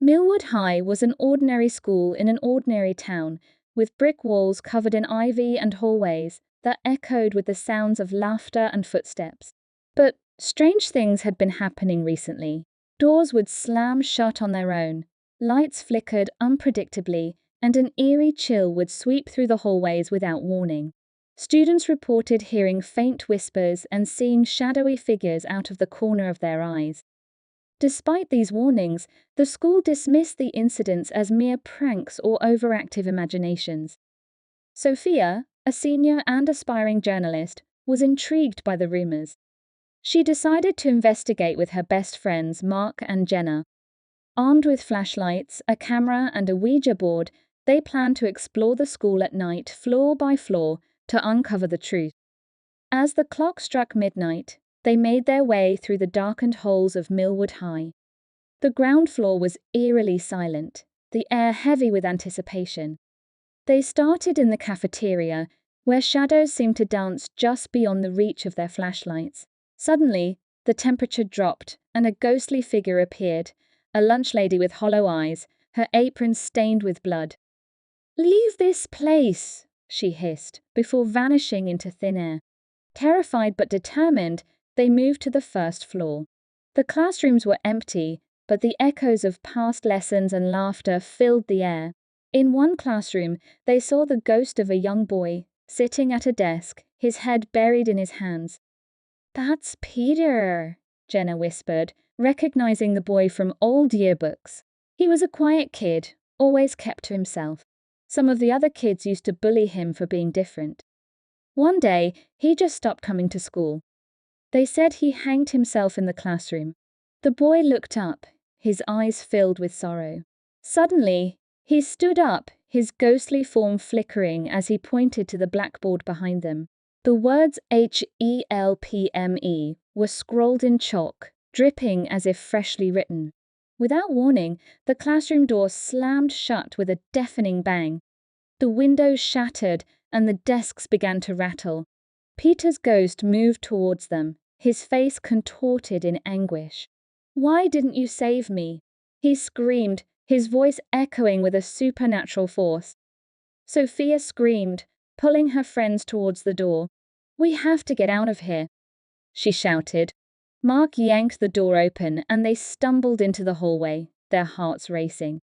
Millwood High was an ordinary school in an ordinary town, with brick walls covered in ivy and hallways that echoed with the sounds of laughter and footsteps. But strange things had been happening recently. Doors would slam shut on their own, lights flickered unpredictably, and an eerie chill would sweep through the hallways without warning. Students reported hearing faint whispers and seeing shadowy figures out of the corner of their eyes. Despite these warnings, the school dismissed the incidents as mere pranks or overactive imaginations. Sophia, a senior and aspiring journalist, was intrigued by the rumors. She decided to investigate with her best friends Mark and Jenna. Armed with flashlights, a camera, and a Ouija board, they planned to explore the school at night, floor by floor, to uncover the truth. As the clock struck midnight, they made their way through the darkened halls of Millwood High. The ground floor was eerily silent, the air heavy with anticipation. They started in the cafeteria, where shadows seemed to dance just beyond the reach of their flashlights. Suddenly, the temperature dropped, and a ghostly figure appeared, a lunch lady with hollow eyes, her apron stained with blood. "Leave this place," she hissed, before vanishing into thin air. Terrified but determined, they moved to the first floor. The classrooms were empty, but the echoes of past lessons and laughter filled the air. In one classroom, they saw the ghost of a young boy, sitting at a desk, his head buried in his hands. "That's Peter," Jenna whispered, recognizing the boy from old yearbooks. He was a quiet kid, always kept to himself. Some of the other kids used to bully him for being different. One day, he just stopped coming to school. They said he hanged himself in the classroom. The boy looked up, his eyes filled with sorrow. Suddenly, he stood up, his ghostly form flickering as he pointed to the blackboard behind them. The words HELPME were scrawled in chalk, dripping as if freshly written. Without warning, the classroom door slammed shut with a deafening bang. The windows shattered, and the desks began to rattle. Peter's ghost moved towards them, his face contorted in anguish. "Why didn't you save me?" he screamed, his voice echoing with a supernatural force. Sophia screamed, pulling her friends towards the door. "We have to get out of here," she shouted. Mark yanked the door open, and they stumbled into the hallway, their hearts racing.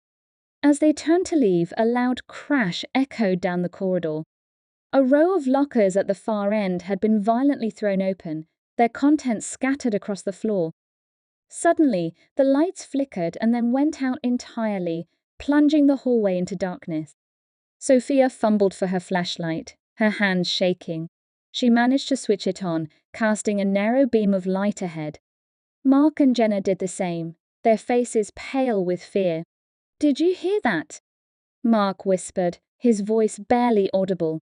As they turned to leave, a loud crash echoed down the corridor. A row of lockers at the far end had been violently thrown open, their contents scattered across the floor. Suddenly, the lights flickered and then went out entirely, plunging the hallway into darkness. Sophia fumbled for her flashlight, her hands shaking. She managed to switch it on, casting a narrow beam of light ahead. Mark and Jenna did the same, their faces pale with fear. "Did you hear that?" Mark whispered, his voice barely audible.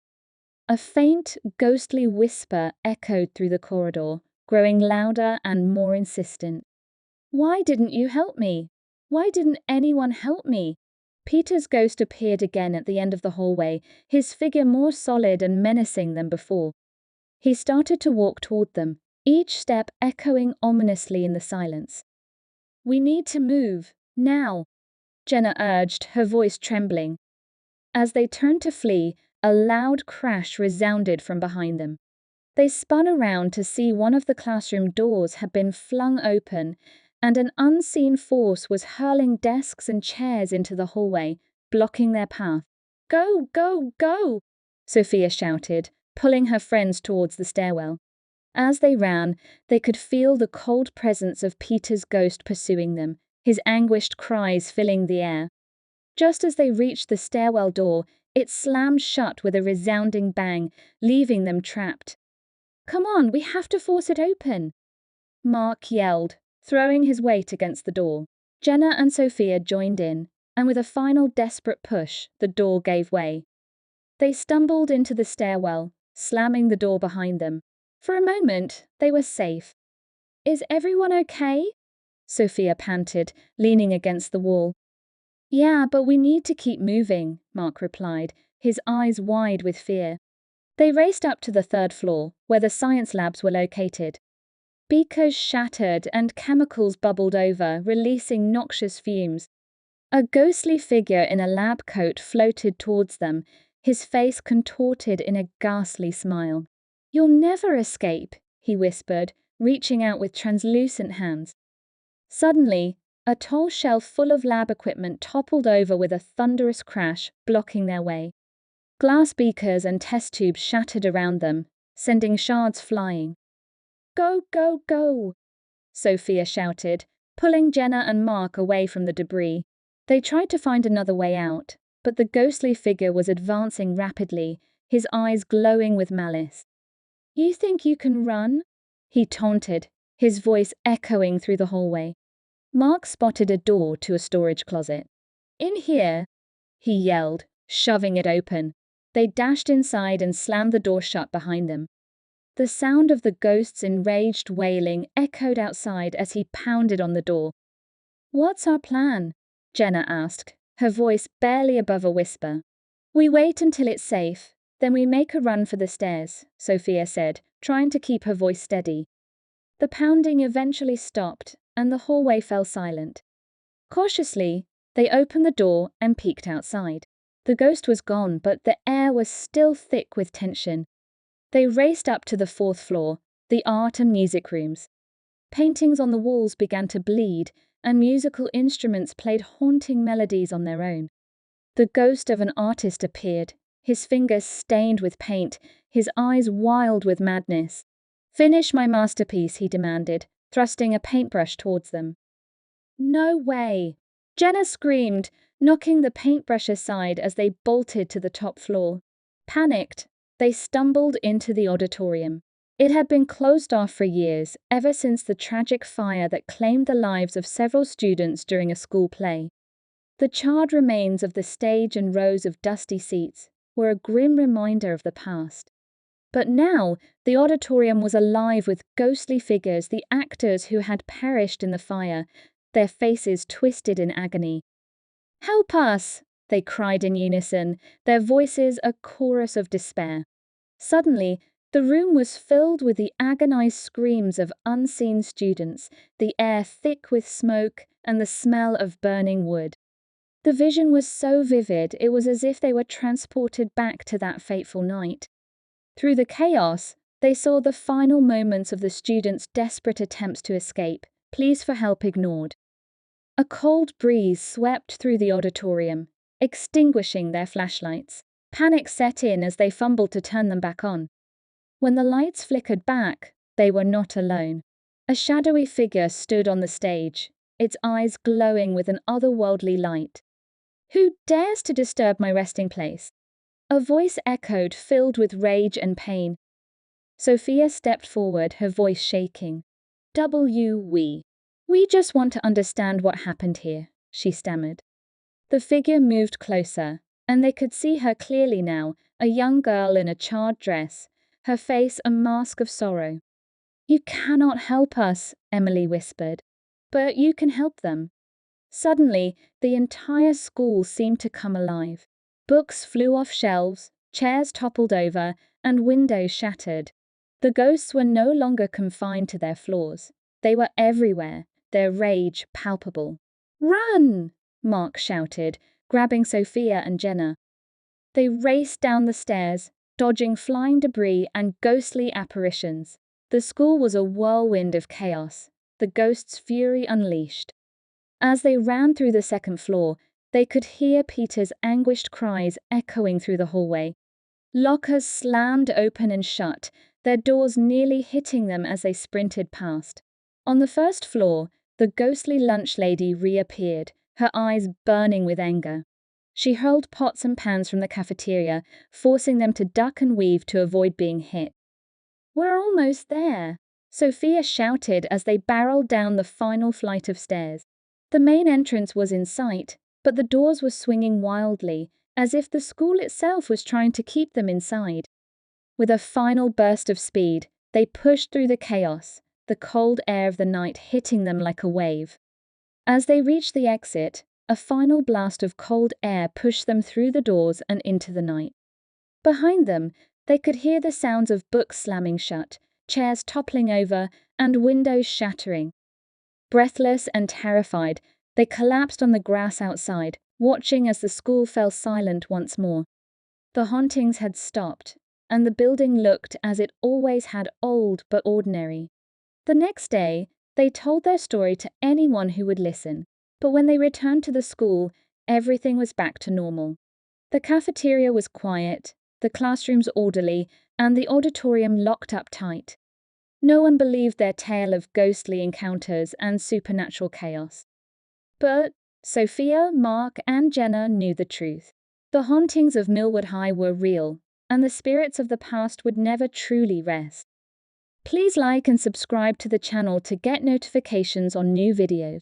A faint, ghostly whisper echoed through the corridor, growing louder and more insistent. "Why didn't you help me? Why didn't anyone help me?" Peter's ghost appeared again at the end of the hallway, his figure more solid and menacing than before. He started to walk toward them, each step echoing ominously in the silence. "We need to move, now," Jenna urged, her voice trembling. As they turned to flee, a loud crash resounded from behind them. They spun around to see one of the classroom doors had been flung open, and an unseen force was hurling desks and chairs into the hallway, blocking their path. "Go, go, go!" Sophia shouted, pulling her friends towards the stairwell. As they ran, they could feel the cold presence of Peter's ghost pursuing them, his anguished cries filling the air. Just as they reached the stairwell door, it slammed shut with a resounding bang, leaving them trapped. "Come on, we have to force it open!" Mark yelled, throwing his weight against the door. Jenna and Sophia joined in, and with a final desperate push, the door gave way. They stumbled into the stairwell, slamming the door behind them. For a moment, they were safe. "Is everyone okay?" Sophia panted, leaning against the wall. "Yeah, but we need to keep moving," Mark replied, his eyes wide with fear. They raced up to the third floor, where the science labs were located. Beakers shattered and chemicals bubbled over, releasing noxious fumes. A ghostly figure in a lab coat floated towards them, his face contorted in a ghastly smile. "You'll never escape," he whispered, reaching out with translucent hands. Suddenly, a tall shelf full of lab equipment toppled over with a thunderous crash, blocking their way. Glass beakers and test tubes shattered around them, sending shards flying. "Go, go, go!" Sophia shouted, pulling Jenna and Mark away from the debris. They tried to find another way out, but the ghostly figure was advancing rapidly, his eyes glowing with malice. "You think you can run?" he taunted, his voice echoing through the hallway. Mark spotted a door to a storage closet. "In here," he yelled, shoving it open. They dashed inside and slammed the door shut behind them. The sound of the ghost's enraged wailing echoed outside as he pounded on the door. "What's our plan?" Jenna asked, her voice barely above a whisper. "We wait until it's safe, then we make a run for the stairs," Sophia said, trying to keep her voice steady. The pounding eventually stopped, and the hallway fell silent. Cautiously, they opened the door and peeked outside. The ghost was gone, but the air was still thick with tension. They raced up to the 4th floor, the art and music rooms. Paintings on the walls began to bleed, and musical instruments played haunting melodies on their own. The ghost of an artist appeared, his fingers stained with paint, his eyes wild with madness. "Finish my masterpiece," he demanded, thrusting a paintbrush towards them. "No way!" Jenna screamed, knocking the paintbrush aside as they bolted to the top floor. Panicked, they stumbled into the auditorium. It had been closed off for years, ever since the tragic fire that claimed the lives of several students during a school play. The charred remains of the stage and rows of dusty seats were a grim reminder of the past. But now, the auditorium was alive with ghostly figures, the actors who had perished in the fire, their faces twisted in agony. "Help us!" they cried in unison, their voices a chorus of despair. Suddenly, the room was filled with the agonized screams of unseen students, the air thick with smoke and the smell of burning wood. The vision was so vivid, it was as if they were transported back to that fateful night. Through the chaos, they saw the final moments of the students' desperate attempts to escape, pleas for help ignored. A cold breeze swept through the auditorium, extinguishing their flashlights. Panic set in as they fumbled to turn them back on. When the lights flickered back, they were not alone. A shadowy figure stood on the stage, its eyes glowing with an otherworldly light. "Who dares to disturb my resting place?" A voice echoed, filled with rage and pain. Sophia stepped forward, her voice shaking. We just want to understand what happened here," she stammered. The figure moved closer, and they could see her clearly now, a young girl in a charred dress, her face a mask of sorrow. "You cannot help us," Emily whispered. "But you can help them." Suddenly, the entire school seemed to come alive. Books flew off shelves, chairs toppled over, and windows shattered. The ghosts were no longer confined to their floors. They were everywhere, their rage palpable. "Run!" Mark shouted, grabbing Sophia and Jenna. They raced down the stairs, dodging flying debris and ghostly apparitions. The school was a whirlwind of chaos, the ghosts' fury unleashed. As they ran through the 2nd floor, they could hear Peter's anguished cries echoing through the hallway. Lockers slammed open and shut, their doors nearly hitting them as they sprinted past. On the 1st floor, the ghostly lunch lady reappeared, her eyes burning with anger. She hurled pots and pans from the cafeteria, forcing them to duck and weave to avoid being hit. "We're almost there," Sophia shouted as they barreled down the final flight of stairs. The main entrance was in sight, but the doors were swinging wildly, as if the school itself was trying to keep them inside. With a final burst of speed, they pushed through the chaos, the cold air of the night hitting them like a wave. As they reached the exit, a final blast of cold air pushed them through the doors and into the night. Behind them, they could hear the sounds of books slamming shut, chairs toppling over, and windows shattering. Breathless and terrified, They collapsed on the grass outside, watching as the school fell silent once more. The hauntings had stopped, and the building looked as it always had, old but ordinary. The next day, they told their story to anyone who would listen, but when they returned to the school, everything was back to normal. The cafeteria was quiet, the classrooms orderly, and the auditorium locked up tight. No one believed their tale of ghostly encounters and supernatural chaos. But Sophia, Mark, and Jenna knew the truth. The hauntings of Millwood High were real, and the spirits of the past would never truly rest. Please like and subscribe to the channel to get notifications on new videos.